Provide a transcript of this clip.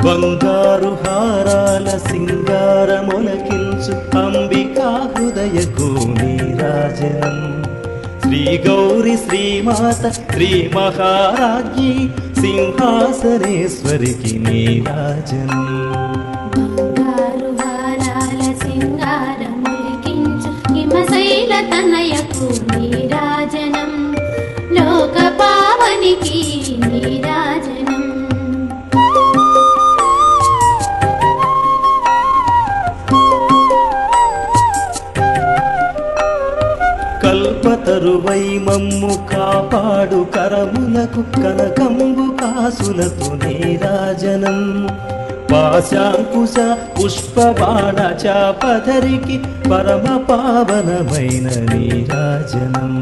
బంగారు హారాల సింగారములకించు అంబికా హృదయకు నీరాజనం శ్రీ గౌరి శ్రీమాత శ్రీ మహారాజ్ఞి సింహాసనేశ్వరికి నీరాజనం బంగారు హారాల సింగారములకించు హిమశైల తనయకు నీరాజనం లోక పావనికి నీరాజనం కల్పతరువై మమ్ము కాపాడు కరములకు కనకంబు కాసులతో నీరాజనం పాశాంకుశ పుష్పబాణ చాపధరికి పరమ పావనమైన నీరాజనం